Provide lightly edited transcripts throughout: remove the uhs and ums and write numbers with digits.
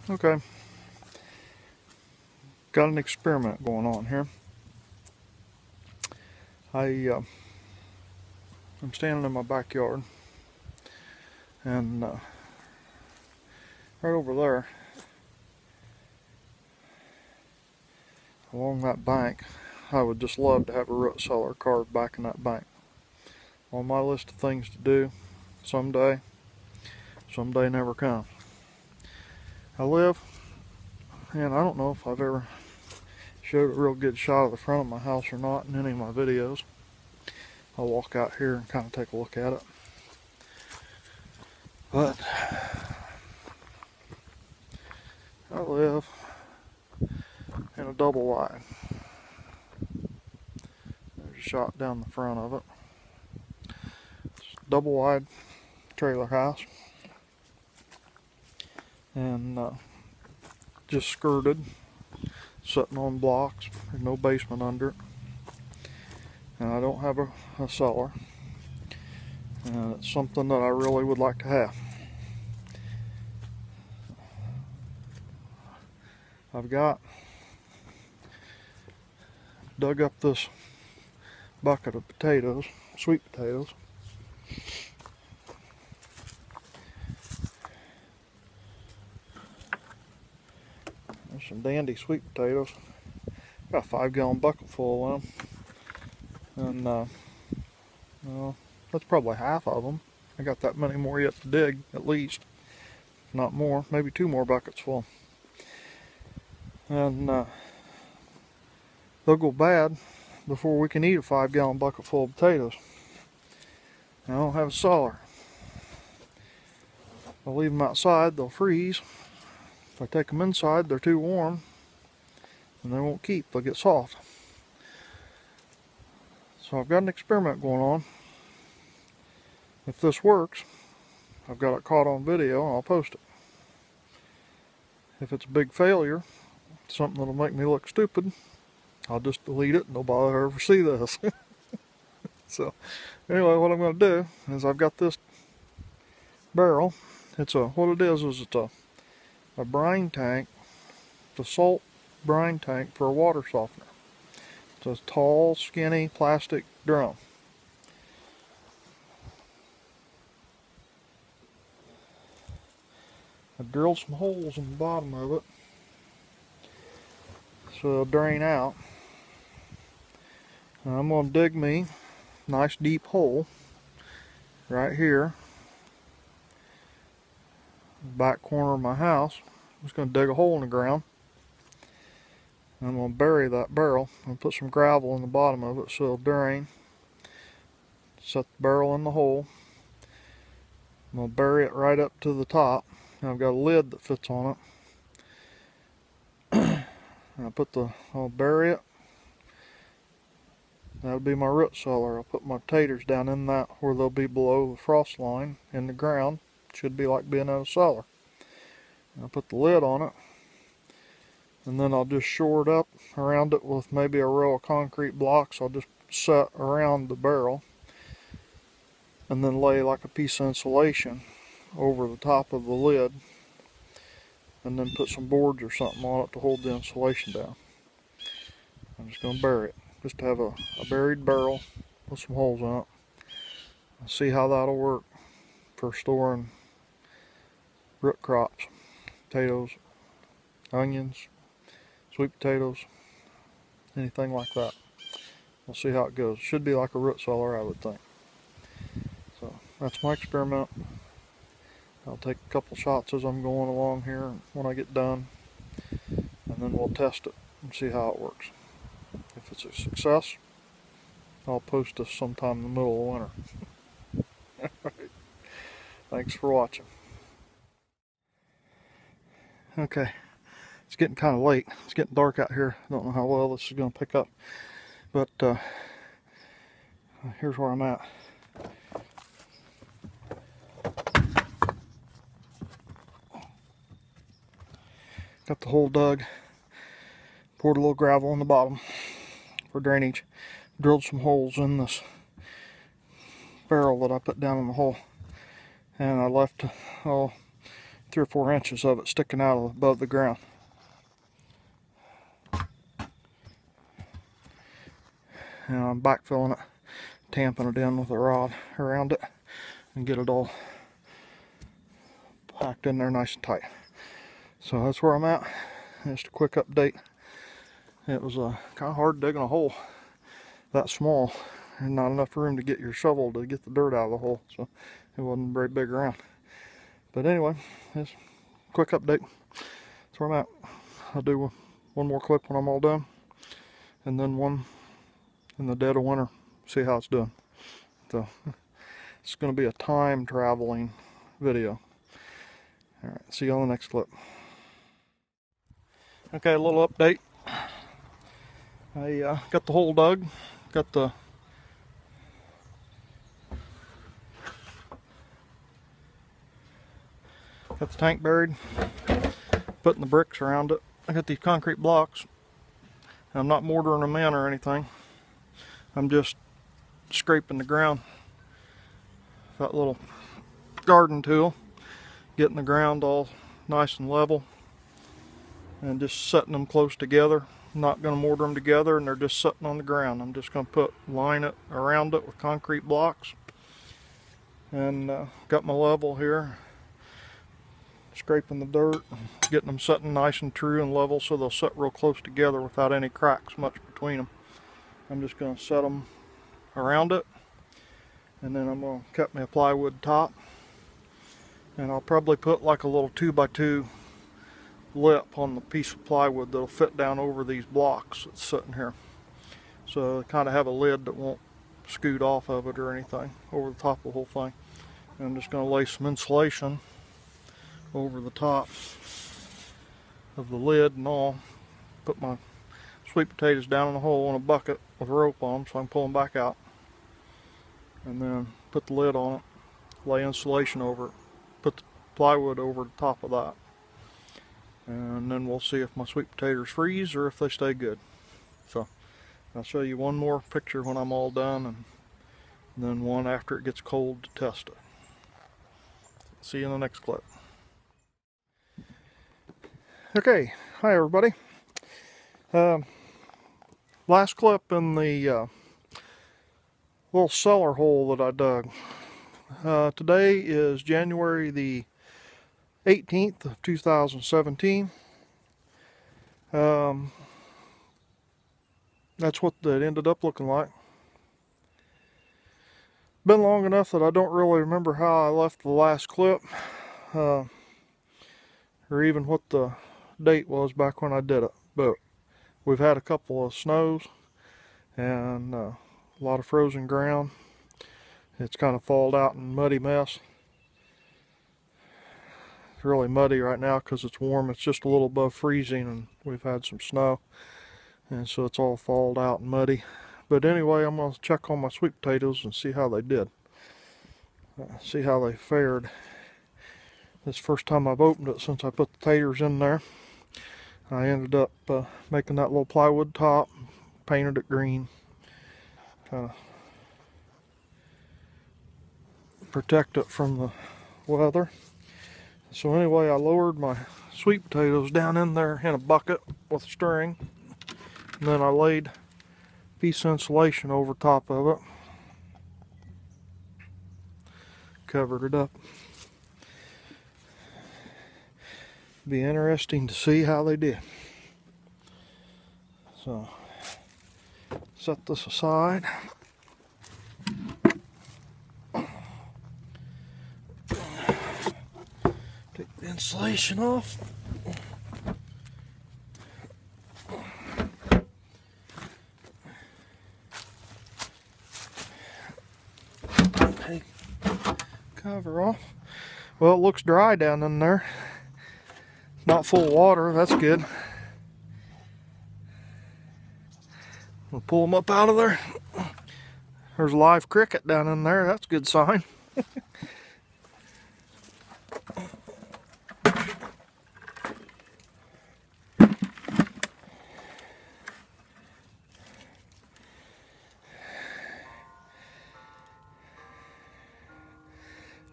Okay, got an experiment going on here. I'm standing in my backyard, and right over there, along that bank, I would just love to have a root cellar carved back in that bank. On my list of things to do someday never comes. I live, and I don't know if I've ever showed a real good shot of the front of my house or not in any of my videos. I'll walk out here and kind of take a look at it. But I live in a double wide. There's a shot down the front of it. It's a double wide trailer house, and just skirted, sitting on blocks. There's no basement under it, and I don't have a cellar, and it's something that I really would like to have. I've dug up this bucket of potatoes, sweet potatoes. There's some dandy sweet potatoes. Got a 5-gallon bucket full of them, and well, that's probably half of them. I got that many more yet to dig, at least, if not more, maybe 2 more buckets full. And they'll go bad before we can eat a 5-gallon bucket full of potatoes. I don't have a cellar. If I leave them outside, they'll freeze. If I take them inside, they're too warm, and they won't keep. They'll get soft. So I've got an experiment going on. If this works, I've got it caught on video and I'll post it. If it's a big failure, something that'll make me look stupid, I'll just delete it and nobody will ever see this. So anyway, what I'm going to do is I've got this barrel. It's what it is it's a brine tank. It's a salt brine tank for a water softener. It's a tall, skinny plastic drum. I drilled some holes in the bottom of it so it'll drain out. And I'm going to dig me a nice deep hole right here, back corner of my house. I'm just going to dig a hole in the ground. I'm going to bury that barrel and put some gravel in the bottom of it so it'll drain. Set the barrel in the hole. I'm going to bury it right up to the top. And I've got a lid that fits on it. I'll bury it. That'll be my root cellar. I'll put my potatoes down in that where they'll be below the frost line in the ground. Should be like being in a cellar. And I'll put the lid on it. And then I'll just shore it up around it with maybe a row of concrete blocks. I'll just set around the barrel. And then lay like a piece of insulation over the top of the lid. And then put some boards or something on it to hold the insulation down. I'm just going to bury it. Just to have a buried barrel with some holes in it. I'll see how that'll work for storing root crops, potatoes, onions, sweet potatoes, anything like that. We'll see how it goes. Should be like a root cellar, I would think. So that's my experiment. I'll take a couple shots as I'm going along here when I get done, and then we'll test it and see how it works. If it's a success, I'll post this sometime in the middle of winter. Alright. Thanks for watching. Okay, it's getting kind of late. It's getting dark out here. I don't know how well this is going to pick up, but here's where I'm at. Got the hole dug, poured a little gravel on the bottom for drainage, drilled some holes in this barrel that I put down in the hole, and I left 3 3 or 4 inches of it sticking out above the ground. And I'm backfilling it, tamping it in with a rod around it, and get it all packed in there nice and tight. So that's where I'm at. Just a quick update. It was kind of hard digging a hole that small, and not enough room to get your shovel to get the dirt out of the hole, so it wasn't very big around. But anyway, just a quick update. That's where I'm at. I'll do one more clip when I'm all done, and then one in the dead of winter, see how it's doing. So it's going to be a time traveling video. Alright, see you on the next clip. Okay, a little update. I got the hole dug, got the tank buried, putting the bricks around it. I got these concrete blocks. I'm not mortaring them in or anything. I'm just scraping the ground with that little garden tool, getting the ground all nice and level, and just setting them close together. I'm not going to mortar them together, and they're just sitting on the ground. I'm just going to line it around it with concrete blocks, and got my level here, scraping the dirt, getting them sitting nice and true and level so they'll sit real close together without any cracks much between them. I'm just going to set them around it, and then I'm going to cut me a plywood top, and I'll probably put like a little 2x2 lip on the piece of plywood that'll fit down over these blocks that's sitting here, so kind of have a lid that won't scoot off of it or anything over the top of the whole thing. And I'm just going to lay some insulation over the top of the lid and all. Put my sweet potatoes down in the hole in a bucket with a rope on them so I can pull them back out, and then put the lid on it, lay insulation over it, put the plywood over the top of that, and then we'll see if my sweet potatoes freeze or if they stay good. So I'll show you one more picture when I'm all done, and then one after it gets cold to test it. See you in the next clip. Okay, hi everybody. Last clip in the little cellar hole that I dug. Today is January the 18th of 2017. That's what that ended up looking like. Been long enough that I don't really remember how I left the last clip, or even what the date was back when I did it, but we've had a couple of snows and a lot of frozen ground. It's kind of thawed out and muddy mess. It's really muddy right now because it's warm. It's just a little above freezing, and we've had some snow, and so it's all thawed out and muddy. But anyway, I'm going to check on my sweet potatoes and see how they did. See how they fared. This is the first time I've opened it since I put the taters in there. I ended up making that little plywood top, painted it green, kind of protect it from the weather. So anyway, I lowered my sweet potatoes down in there in a bucket with a string, and then I laid a piece of insulation over top of it, covered it up. Be interesting to see how they did. So set this aside. Take the insulation off. Take cover off. Well, it looks dry down in there. Not full of water, that's good. We'll pull them up out of there. There's a live cricket down in there, that's a good sign.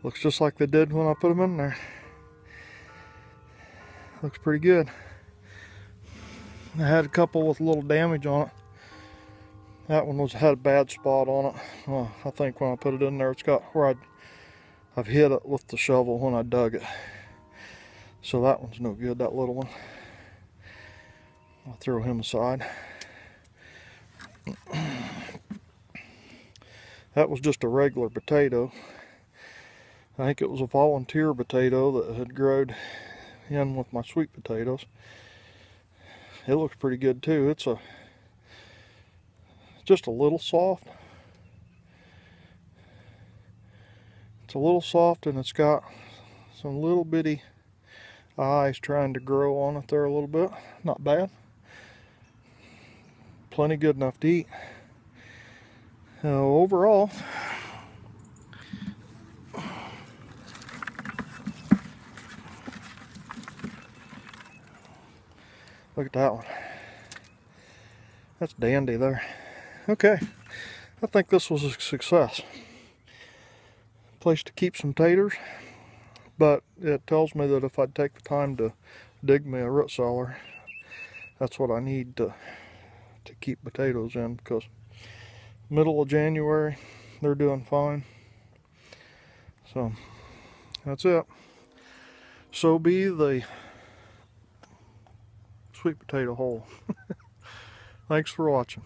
Looks just like they did when I put them in there. Looks pretty good. I had a couple with a little damage on it. That one had a bad spot on it. I think when I put it in there, it's got where I've hit it with the shovel when I dug it. So that one's no good, that little one. I'll throw him aside. That was just a regular potato. I think it was a volunteer potato that had growed in with my sweet potatoes. It looks pretty good too. It's just a little soft. It's a little soft, and it's got some little bitty eyes trying to grow on it there a little bit. Not bad. Plenty good enough to eat. Overall, look at that one. That's dandy there. Okay, I think this was a success. Place to keep some taters, but it tells me that if I take the time to dig me a root cellar, that's what I need to keep potatoes in, because middle of January, they're doing fine. So that's it. So be the sweet potato hole. Thanks for watching.